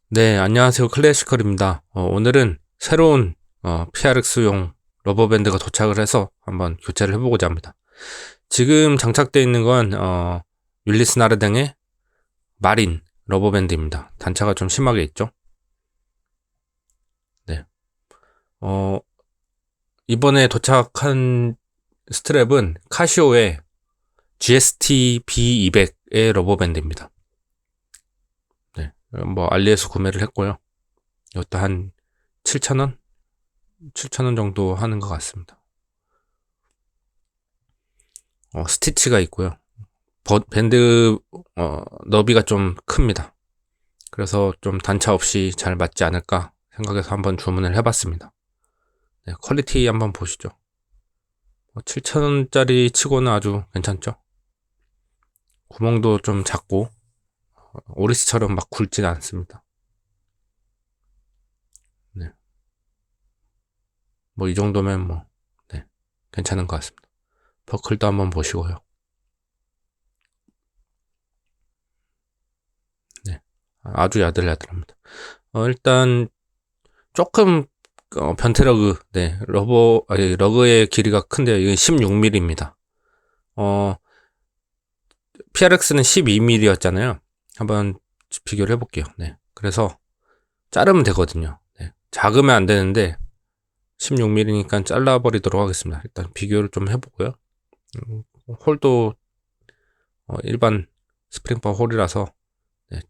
네, 안녕하세요. 클래시컬입니다. 오늘은 새로운 PRX용 러버밴드가 도착을 해서 한번 교체를 해보고자 합니다. 지금 장착되어 있는 건 윌리스 나르댕의 마린 러버밴드입니다. 단차가 좀 심하게 있죠. 네. 어, 이번에 도착한 스트랩은 카시오의 GST B200의 러버밴드입니다. 네. 뭐 알리에서 구매를 했고요. 이것도 한 7,000원? 7,000원 정도 하는 것 같습니다. 스티치가 있고요. 밴드 너비가 좀 큽니다. 그래서 좀 단차 없이 잘 맞지 않을까 생각해서 한번 주문을 해봤습니다. 네, 퀄리티 한번 보시죠. 7,000원짜리 치고는 아주 괜찮죠. 구멍도 좀 작고 오리스처럼 막 굵진 않습니다. 네, 뭐 이 정도면 뭐 네, 괜찮은 것 같습니다. 버클도 한번 보시고요. 네, 아주 야들야들합니다. 일단 조금 변태러그, 네, 러그의 길이가 큰데요. 이건 16mm입니다. PRX는 12mm였잖아요. 한번 비교를 해볼게요. 네, 그래서 자르면 되거든요. 네, 작으면 안 되는데 16mm니까 잘라버리도록 하겠습니다. 일단 비교를 좀 해보고요. 홀도 일반 스프링바 홀이라서 네,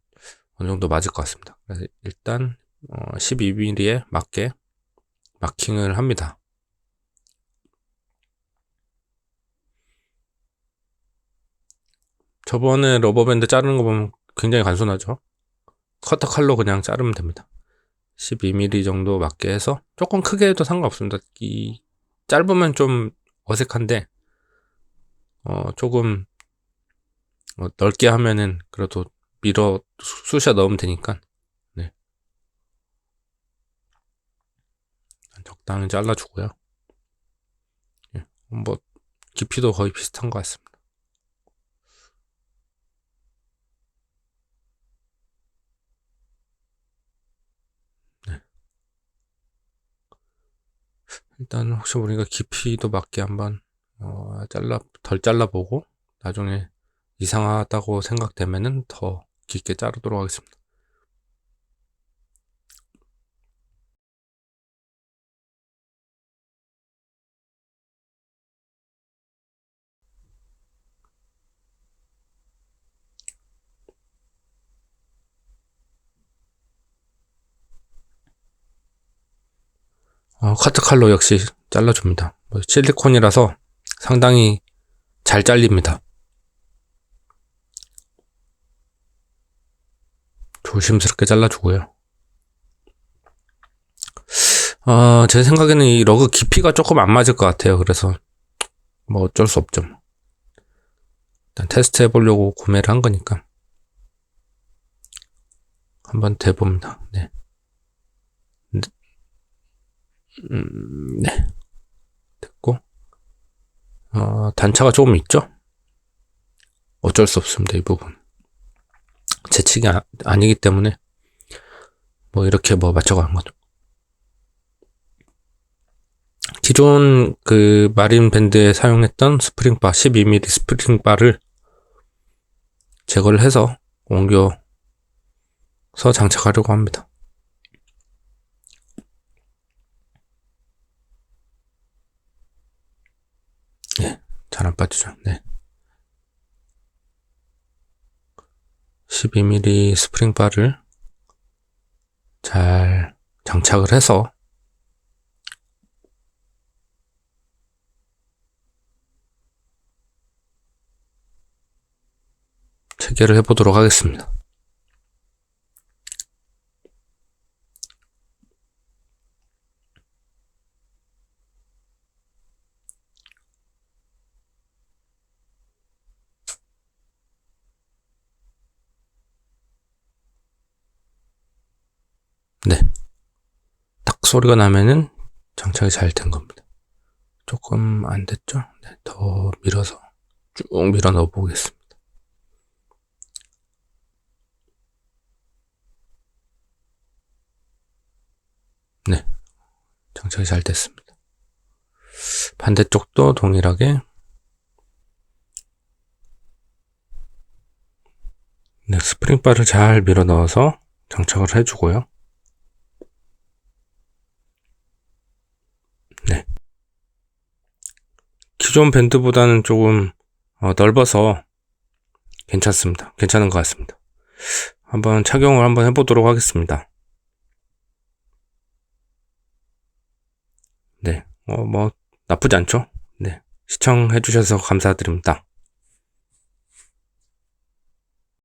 어느 정도 맞을 것 같습니다. 그래서 일단 12mm에 맞게 마킹을 합니다. 저번에 러버밴드 자르는 거 보면 굉장히 간단하죠. 커터 칼로 그냥 자르면 됩니다. 12mm 정도 맞게 해서 조금 크게 해도 상관없습니다. 이 짧으면 좀 어색한데 조금 넓게 하면은 그래도 밀어 쑤셔 넣으면 되니까 네. 적당히 잘라주고요. 예. 뭐 깊이도 거의 비슷한 것 같습니다. 네. 일단 혹시 우리가 깊이도 맞게 한번 덜 잘라보고 나중에 이상하다고 생각되면은 더 깊게 자르도록 하겠습니다. 커트 칼로 역시 잘라줍니다. 실리콘이라서 상당히 잘 잘립니다. 조심스럽게 잘라주고요. 제 생각에는 이 러그 깊이가 조금 안 맞을 것 같아요. 그래서 뭐 어쩔 수 없죠. 일단 테스트 해보려고 구매를 한 거니까 한번 대봅니다. 네. 네. 됐고 단차가 조금 있죠? 어쩔 수 없습니다. 이 부분 제 측이 아니기 때문에 뭐 이렇게 뭐 맞춰가는 거죠. 기존 그 마린 밴드에 사용했던 스프링바 12mm 스프링바를 제거를 해서 옮겨서 장착하려고 합니다. 네, 잘 안 빠지죠. 네. 12mm 스프링바를 잘 장착을 해서 체결을 해보도록 하겠습니다. 네. 딱 소리가 나면은 장착이 잘 된 겁니다. 조금 안 됐죠? 네, 더 밀어서 쭉 밀어 넣어 보겠습니다. 네, 장착이 잘 됐습니다. 반대쪽도 동일하게 네, 스프링바를 잘 밀어 넣어서 장착을 해주고요. 네, 기존 밴드보다는 조금 넓어서 괜찮습니다. 괜찮은 것 같습니다. 한번 착용을 한번 해보도록 하겠습니다. 네, 뭐 나쁘지 않죠? 네, 시청해주셔서 감사드립니다.